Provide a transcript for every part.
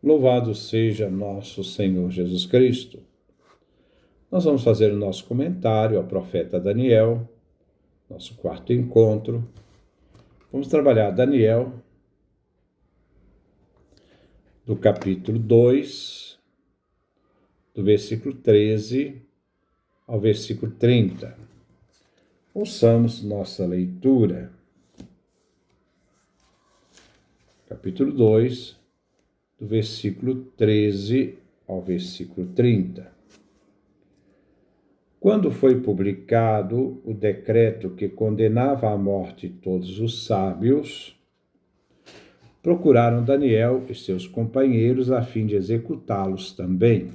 Louvado seja nosso Senhor Jesus Cristo. Nós vamos fazer o nosso comentário ao profeta Daniel, nosso quarto encontro. Vamos trabalhar Daniel, do capítulo 2, do versículo 13 ao versículo 30. Ouçamos nossa leitura. Capítulo 2, do versículo 13 ao versículo 30. Quando foi publicado o decreto que condenava à morte todos os sábios, procuraram Daniel e seus companheiros a fim de executá-los também.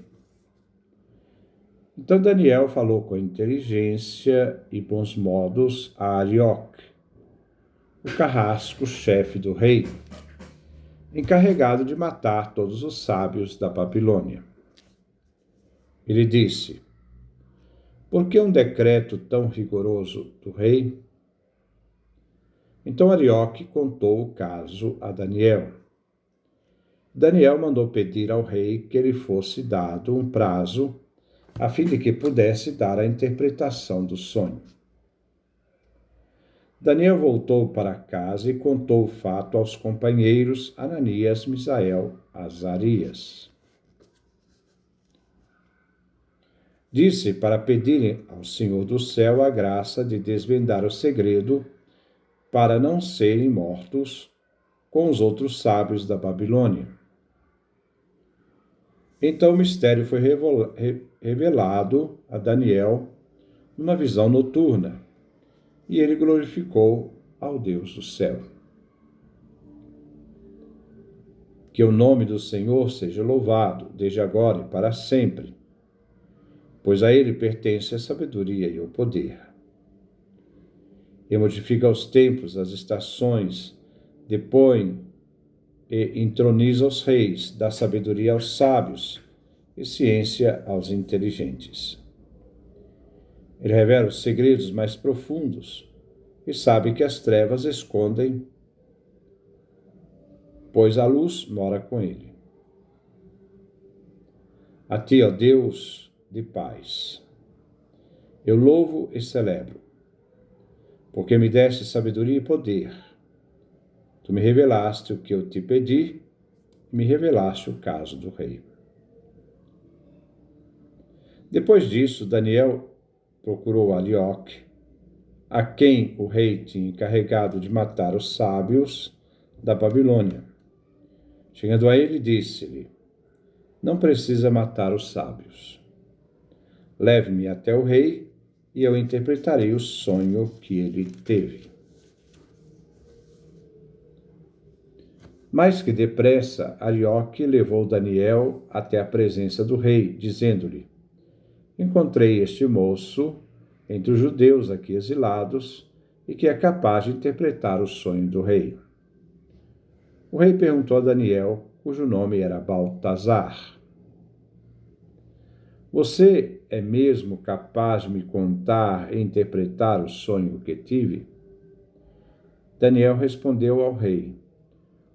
Então Daniel falou com inteligência e bons modos a Arioque, o carrasco-chefe do rei, encarregado de matar todos os sábios da Babilônia. Ele disse: por que um decreto tão rigoroso do rei? Então Arioque contou o caso a Daniel. Daniel mandou pedir ao rei que lhe fosse dado um prazo, a fim de que pudesse dar a interpretação do sonho. Daniel voltou para casa e contou o fato aos companheiros Ananias, Misael, Azarias. Disse para pedirem ao Senhor do céu a graça de desvendar o segredo, para não serem mortos com os outros sábios da Babilônia. Então o mistério foi revelado a Daniel numa visão noturna, e ele glorificou ao Deus do céu. Que o nome do Senhor seja louvado, desde agora e para sempre, pois a ele pertence a sabedoria e o poder. Ele modifica os tempos, as estações, depõe e entroniza os reis, dá sabedoria aos sábios e ciência aos inteligentes. Ele revela os segredos mais profundos e sabe que as trevas escondem, pois a luz mora com ele. A ti, ó Deus de paz, eu louvo e celebro, porque me deste sabedoria e poder. Tu me revelaste o que eu te pedi e me revelaste o caso do rei. Depois disso, Daniel procurou Arioque, a quem o rei tinha encarregado de matar os sábios da Babilônia. Chegando a ele, disse-lhe: não precisa matar os sábios. Leve-me até o rei e eu interpretarei o sonho que ele teve. Mais que depressa, Arioque levou Daniel até a presença do rei, dizendo-lhe: encontrei este moço entre os judeus aqui exilados e que é capaz de interpretar o sonho do rei. O rei perguntou a Daniel, cujo nome era Baltazar: você é mesmo capaz de me contar e interpretar o sonho que tive? Daniel respondeu ao rei: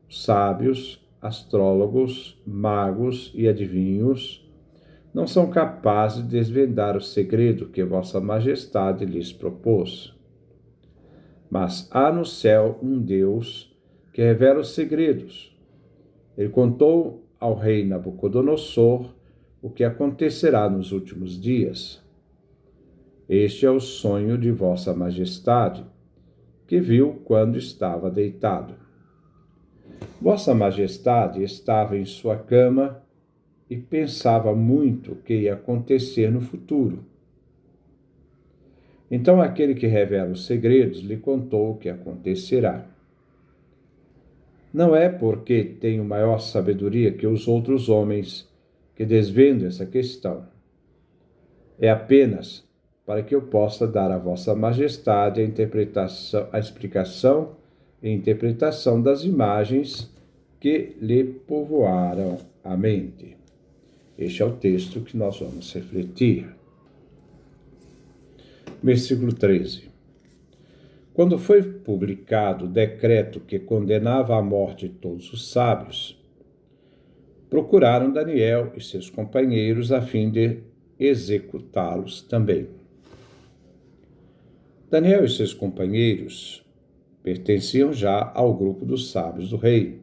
os sábios, astrólogos, magos e adivinhos não são capazes de desvendar o segredo que Vossa Majestade lhes propôs. Mas há no céu um Deus que revela os segredos. Ele contou ao rei Nabucodonosor o que acontecerá nos últimos dias. Este é o sonho de Vossa Majestade, que viu quando estava deitado. Vossa Majestade estava em sua cama e pensava muito o que ia acontecer no futuro. Então aquele que revela os segredos lhe contou o que acontecerá. Não é porque tenho maior sabedoria que os outros homens que desvendo essa questão. É apenas para que eu possa dar a Vossa Majestade a explicação e interpretação das imagens que lhe povoaram a mente. Este é o texto que nós vamos refletir. Versículo 13. Quando foi publicado o decreto que condenava à morte todos os sábios, procuraram Daniel e seus companheiros a fim de executá-los também. Daniel e seus companheiros pertenciam já ao grupo dos sábios do rei,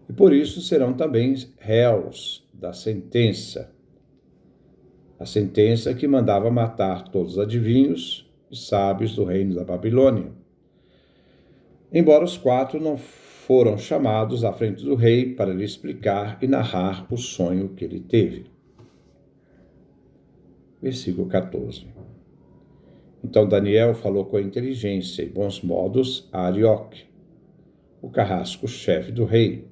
e por isso serão também réus da sentença, a sentença que mandava matar todos os adivinhos e sábios do reino da Babilônia. Embora os 4 não foram chamados à frente do rei para lhe explicar e narrar o sonho que ele teve. Versículo 14. Então Daniel falou com inteligência e bons modos a Arioque, o carrasco-chefe do rei,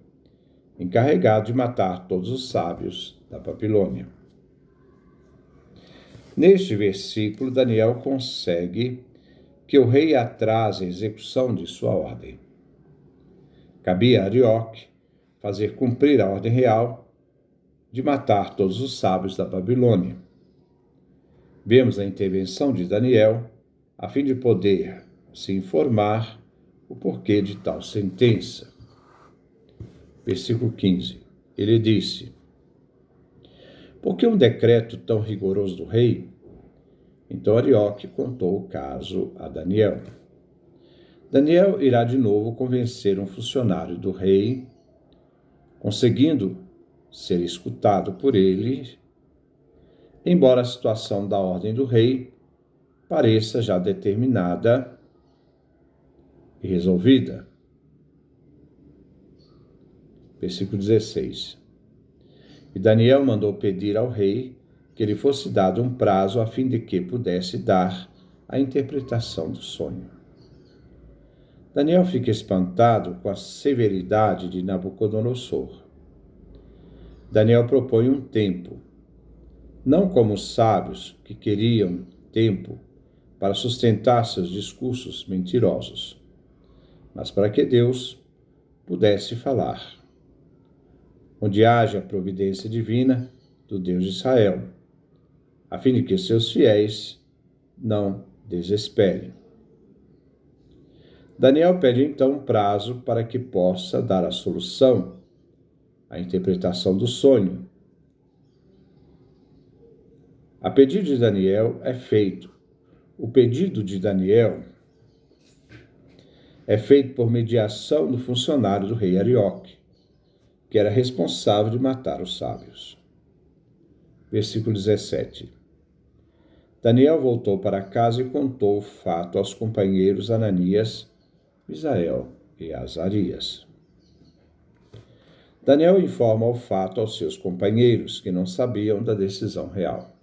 encarregado de matar todos os sábios da Babilônia. Neste versículo, Daniel consegue que o rei atrase a execução de sua ordem. Cabia a Arioque fazer cumprir a ordem real de matar todos os sábios da Babilônia. Vemos a intervenção de Daniel a fim de poder se informar o porquê de tal sentença. Versículo 15. Ele disse: por que um decreto tão rigoroso do rei? Então Arioque contou o caso a Daniel. Daniel irá de novo convencer um funcionário do rei, conseguindo ser escutado por ele, embora a situação da ordem do rei pareça já determinada e resolvida. Versículo 16. E Daniel mandou pedir ao rei que lhe fosse dado um prazo a fim de que pudesse dar a interpretação do sonho. Daniel fica espantado com a severidade de Nabucodonosor. Daniel propõe um tempo, não como os sábios que queriam tempo para sustentar seus discursos mentirosos, mas para que Deus pudesse falar, onde haja a providência divina do Deus de Israel, a fim de que seus fiéis não desesperem. Daniel pede então um prazo para que possa dar a solução, a interpretação do sonho. O pedido de Daniel é feito por mediação do funcionário do rei Arioque, que era responsável de matar os sábios. Versículo 17. Daniel voltou para casa e contou o fato aos companheiros Ananias, Misael e Azarias. Daniel informa o fato aos seus companheiros, que não sabiam da decisão real.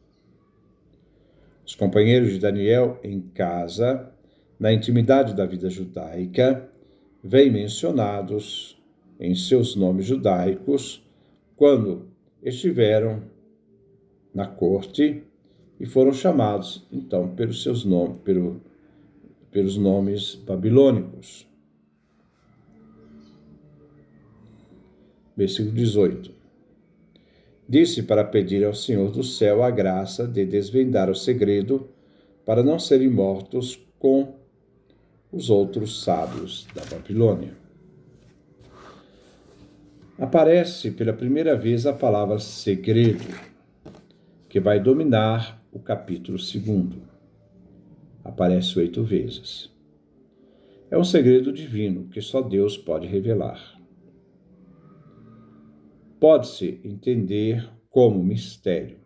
Os companheiros de Daniel, em casa, na intimidade da vida judaica, vêm mencionados em seus nomes judaicos quando estiveram na corte e foram chamados, então, pelos nomes babilônicos. Versículo 18. Disse para pedir ao Senhor do céu a graça de desvendar o segredo para não serem mortos com os outros sábios da Babilônia. Aparece pela primeira vez a palavra segredo, que vai dominar o capítulo 2. Aparece 8 vezes. É um segredo divino que só Deus pode revelar. Pode-se entender como mistério.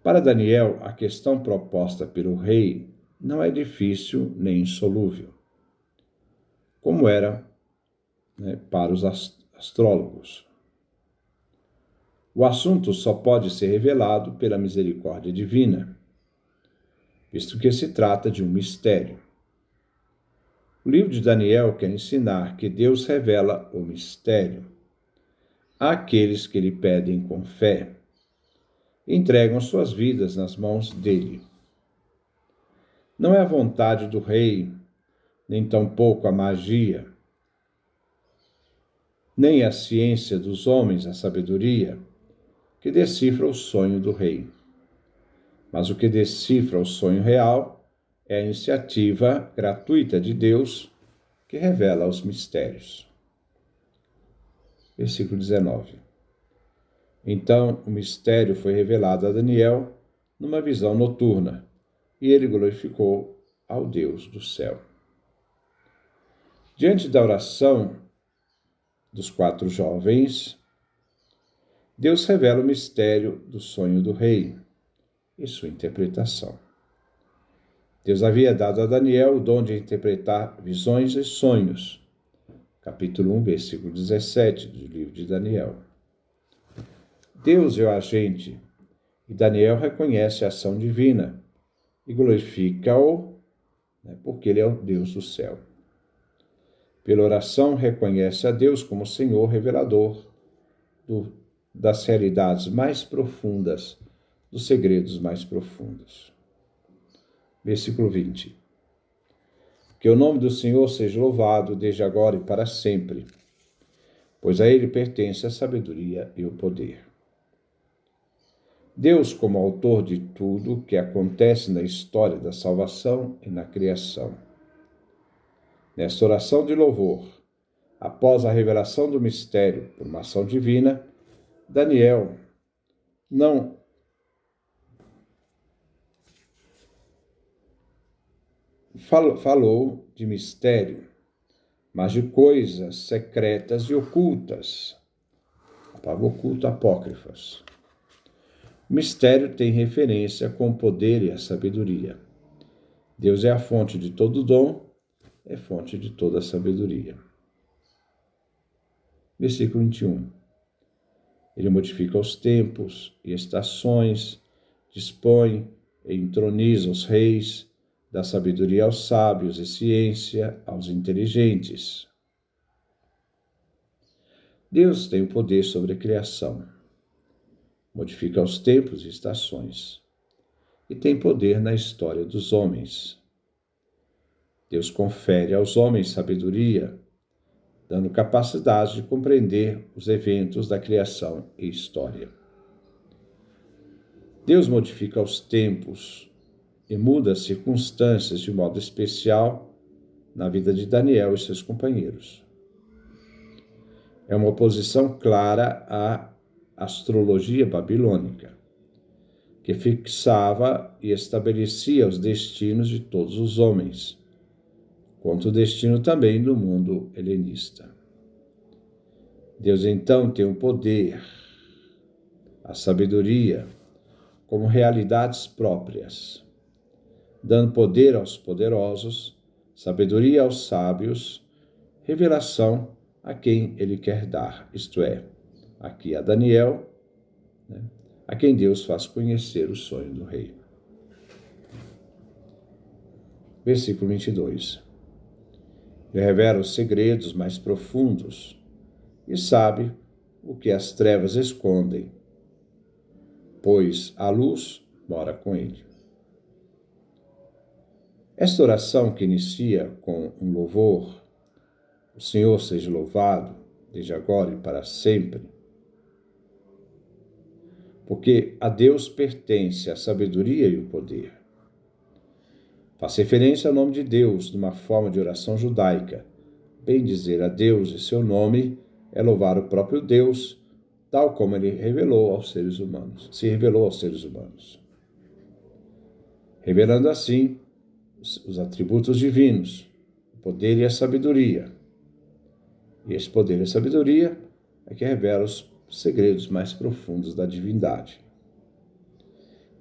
Para Daniel, a questão proposta pelo rei não é difícil nem insolúvel, como era para os astrólogos. O assunto só pode ser revelado pela misericórdia divina, visto que se trata de um mistério. O livro de Daniel quer ensinar que Deus revela o mistério àqueles que lhe pedem com fé e entregam suas vidas nas mãos dele. Não é a vontade do rei, nem tampouco a magia, nem a ciência dos homens, a sabedoria, que decifra o sonho do rei. Mas o que decifra o sonho real é a iniciativa gratuita de Deus que revela os mistérios. Versículo 19. Então o mistério foi revelado a Daniel numa visão noturna, e ele glorificou ao Deus do céu. Diante da oração dos 4 jovens, Deus revela o mistério do sonho do rei e sua interpretação. Deus havia dado a Daniel o dom de interpretar visões e sonhos. Capítulo 1, versículo 17 do livro de Daniel. Deus é o agente e Daniel reconhece a ação divina e glorifica-o, porque ele é o Deus do céu. Pela oração, reconhece a Deus como Senhor revelador das realidades mais profundas, dos segredos mais profundos. Versículo 20. Que o nome do Senhor seja louvado desde agora e para sempre, pois a ele pertence a sabedoria e o poder. Deus, como autor de tudo que acontece na história da salvação e na criação. Nesta oração de louvor, após a revelação do mistério por uma ação divina, Daniel não falou de mistério, mas de coisas secretas e ocultas. A palavra oculto, apócrifas. O mistério tem referência com o poder e a sabedoria. Deus é a fonte de todo dom, é fonte de toda sabedoria. Versículo 21. Ele modifica os tempos e estações, dispõe e entroniza os reis, dá sabedoria aos sábios e ciência aos inteligentes. Deus tem o poder sobre a criação, modifica os tempos e estações, e tem poder na história dos homens. Deus confere aos homens sabedoria, dando capacidade de compreender os eventos da criação e história. Deus modifica os tempos e muda as circunstâncias de modo especial na vida de Daniel e seus companheiros. É uma oposição clara à astrologia babilônica, que fixava e estabelecia os destinos de todos os homens, quanto o destino também do mundo helenista. Deus então tem o poder, a sabedoria, como realidades próprias, dando poder aos poderosos, sabedoria aos sábios, revelação a quem ele quer dar, isto é, aqui a Daniel, a quem Deus faz conhecer o sonho do rei. Versículo 22. Ele revela os segredos mais profundos e sabe o que as trevas escondem, pois a luz mora com ele. Esta oração, que inicia com um louvor, o Senhor seja louvado, desde agora e para sempre, porque a Deus pertence a sabedoria e o poder. Faz referência ao nome de Deus numa forma de oração judaica. Bem dizer a Deus e seu nome é louvar o próprio Deus, tal como ele revelou aos seres humanos, se revelou aos seres humanos. Revelando assim os atributos divinos, o poder e a sabedoria. E esse poder e a sabedoria é que revela os segredos mais profundos da divindade.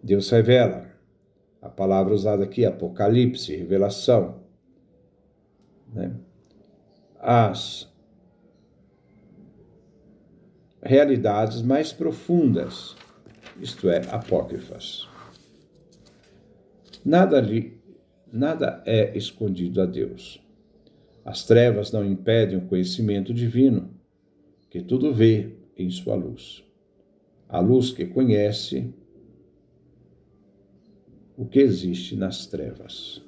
Deus revela. A palavra usada aqui, apocalipse, revelação, as realidades mais profundas, isto é, apócrifas. Nada é escondido a Deus. As trevas não impedem o conhecimento divino, que tudo vê em sua luz. A luz que conhece o que existe nas trevas.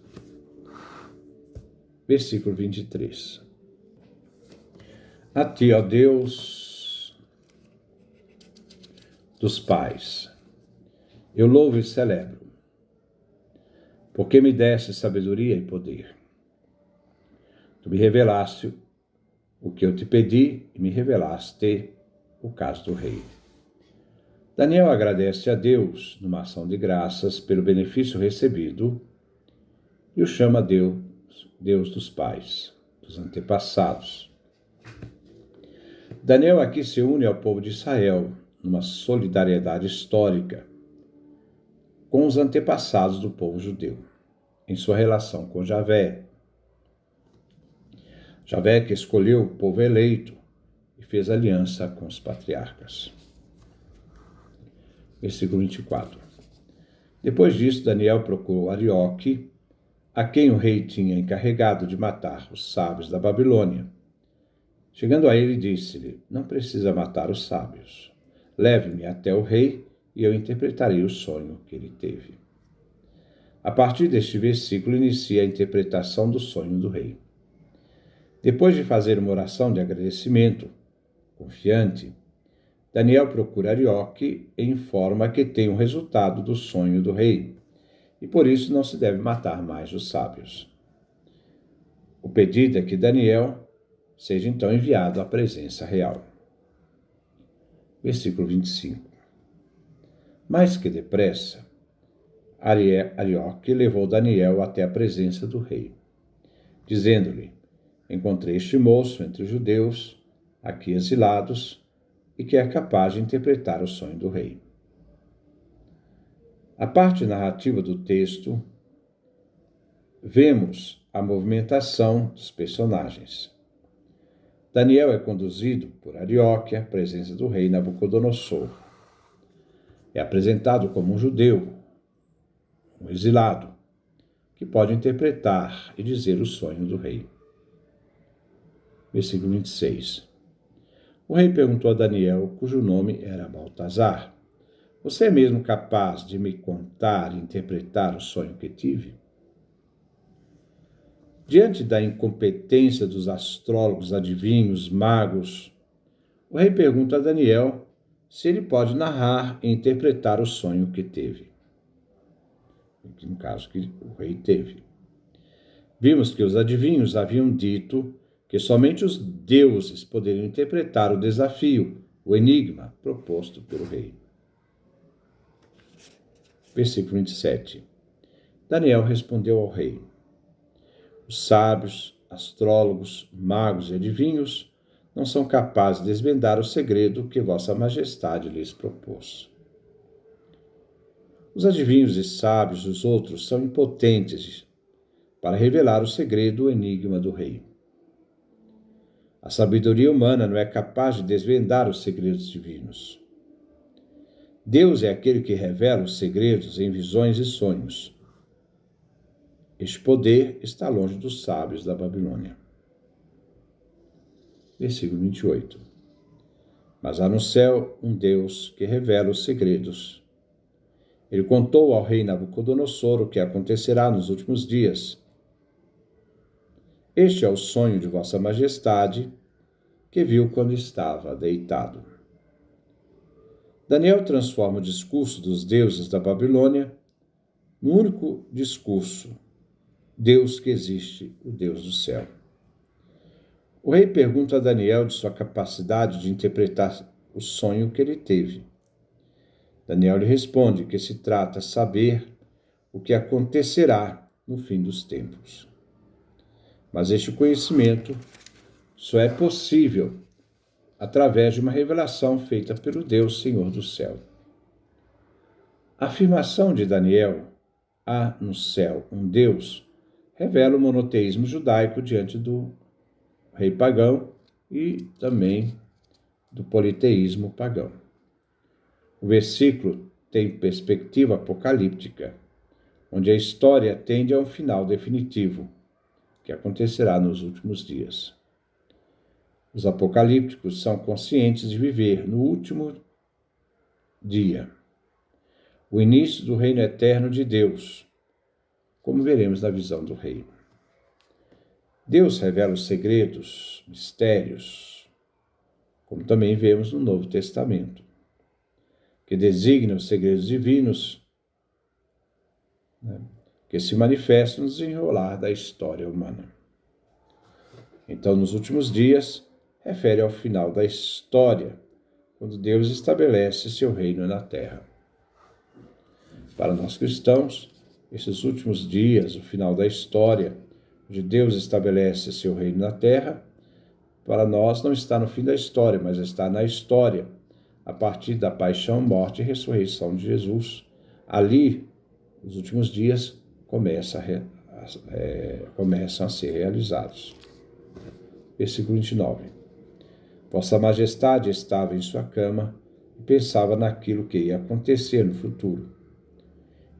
Versículo 23. A ti, ó Deus dos pais, eu louvo e celebro, porque me deste sabedoria e poder. Tu me revelaste o que eu te pedi e me revelaste o caso do rei. Daniel agradece a Deus numa ação de graças pelo benefício recebido e o chama Deus dos pais, dos antepassados. Daniel aqui se une ao povo de Israel numa solidariedade histórica com os antepassados do povo judeu, em sua relação com Javé. Javé que escolheu o povo eleito e fez aliança com os patriarcas. Versículo 24. Depois disso, Daniel procurou Arioque, a quem o rei tinha encarregado de matar os sábios da Babilônia. Chegando a ele, disse-lhe: não precisa matar os sábios. Leve-me até o rei e eu interpretarei o sonho que ele teve. A partir deste versículo inicia a interpretação do sonho do rei. Depois de fazer uma oração de agradecimento, confiante, Daniel procura Arioque e informa que tem o resultado do sonho do rei, e por isso não se deve matar mais os sábios. O pedido é que Daniel seja então enviado à presença real. Versículo 25. Mais que depressa, Arioque levou Daniel até a presença do rei, dizendo-lhe: encontrei este moço entre os judeus, aqui exilados, e que é capaz de interpretar o sonho do rei. A parte narrativa do texto, vemos a movimentação dos personagens. Daniel é conduzido por Arioque à presença do rei Nabucodonosor. É apresentado como um judeu, um exilado, que pode interpretar e dizer o sonho do rei. Versículo 26. O rei perguntou a Daniel, cujo nome era Baltazar: você é mesmo capaz de me contar e interpretar o sonho que tive? Diante da incompetência dos astrólogos, adivinhos, magos, o rei pergunta a Daniel se ele pode narrar e interpretar o sonho que teve. No caso que o rei teve. Vimos que os adivinhos haviam dito que somente os deuses poderiam interpretar o desafio, o enigma proposto pelo rei. Versículo 27. Daniel respondeu ao rei: os sábios, astrólogos, magos e adivinhos não são capazes de desvendar o segredo que Vossa Majestade lhes propôs. Os adivinhos e sábios dos outros são impotentes para revelar o segredo, o enigma do rei. A sabedoria humana não é capaz de desvendar os segredos divinos. Deus é aquele que revela os segredos em visões e sonhos. Este poder está longe dos sábios da Babilônia. Versículo 28. Mas há no céu um Deus que revela os segredos. Ele contou ao rei Nabucodonosor o que acontecerá nos últimos dias. Este é o sonho de Vossa Majestade, que viu quando estava deitado. Daniel transforma o discurso dos deuses da Babilônia no único discurso: Deus que existe, o Deus do céu. O rei pergunta a Daniel de sua capacidade de interpretar o sonho que ele teve. Daniel lhe responde que se trata de saber o que acontecerá no fim dos tempos. Mas este conhecimento só é possível através de uma revelação feita pelo Deus Senhor do céu. A afirmação de Daniel, há no céu um Deus, revela o monoteísmo judaico diante do rei pagão e também do politeísmo pagão. O versículo tem perspectiva apocalíptica, onde a história tende a um final definitivo, que acontecerá nos últimos dias. Os apocalípticos são conscientes de viver no último dia, o início do reino eterno de Deus, como veremos na visão do rei. Deus revela os segredos, mistérios, como também vemos no Novo Testamento, que designa os segredos divinos, que se manifestam no desenrolar da história humana. Então, nos últimos dias, refere ao final da história, quando Deus estabelece seu reino na terra. Para nós cristãos, esses últimos dias, o final da história, onde Deus estabelece seu reino na terra, para nós não está no fim da história, mas está na história, a partir da paixão, morte e ressurreição de Jesus. Ali, os últimos dias começam a ser realizados. Versículo 29. Vossa Majestade estava em sua cama e pensava naquilo que ia acontecer no futuro.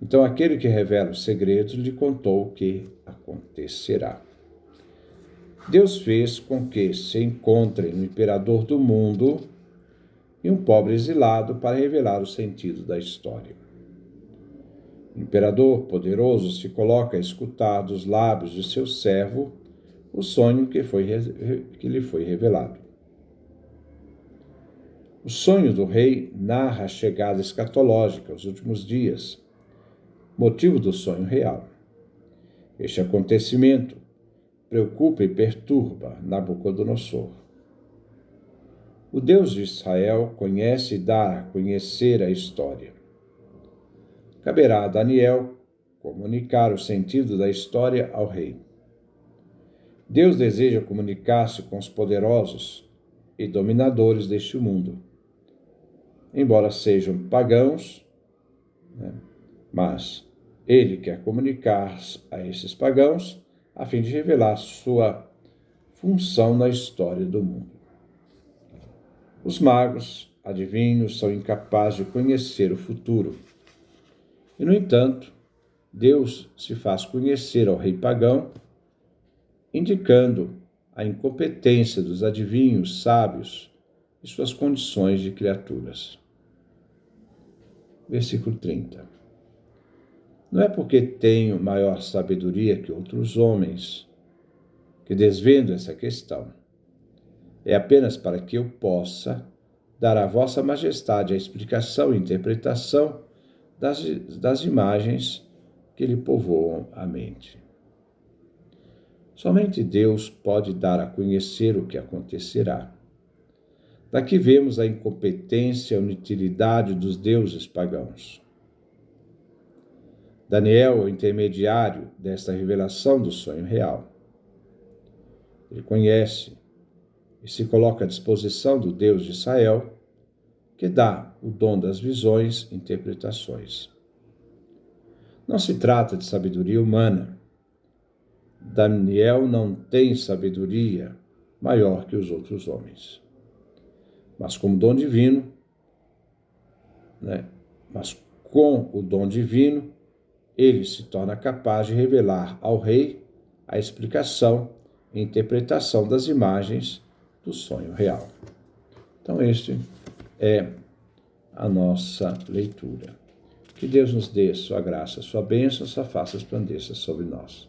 Então aquele que revela os segredos lhe contou o que acontecerá. Deus fez com que se encontrem um imperador do mundo e um pobre exilado para revelar o sentido da história. O imperador poderoso se coloca a escutar dos lábios de seu servo o sonho que lhe foi revelado. O sonho do rei narra a chegada escatológica, os últimos dias, motivo do sonho real. Este acontecimento preocupa e perturba Nabucodonosor. O Deus de Israel conhece e dá a conhecer a história. Caberá a Daniel comunicar o sentido da história ao rei. Deus deseja comunicar-se com os poderosos e dominadores deste mundo. Embora sejam pagãos, mas ele quer comunicar a esses pagãos a fim de revelar sua função na história do mundo. Os magos, adivinhos, são incapazes de conhecer o futuro. E, no entanto, Deus se faz conhecer ao rei pagão, indicando a incompetência dos adivinhos sábios e suas condições de criaturas. Versículo 30. Não é porque tenho maior sabedoria que outros homens que desvendo essa questão. É apenas para que eu possa dar à vossa majestade a explicação e interpretação das imagens que lhe povoam a mente. Somente Deus pode dar a conhecer o que acontecerá. Daqui vemos a incompetência e a inutilidade dos deuses pagãos. Daniel é o intermediário desta revelação do sonho real. Ele conhece e se coloca à disposição do Deus de Israel, que dá o dom das visões e interpretações. Não se trata de sabedoria humana. Daniel não tem sabedoria maior que os outros homens. Mas como dom divino, com o dom divino, ele se torna capaz de revelar ao rei a explicação e interpretação das imagens do sonho real. Então, este é a nossa leitura. Que Deus nos dê sua graça, sua bênção, sua face resplandeça sobre nós.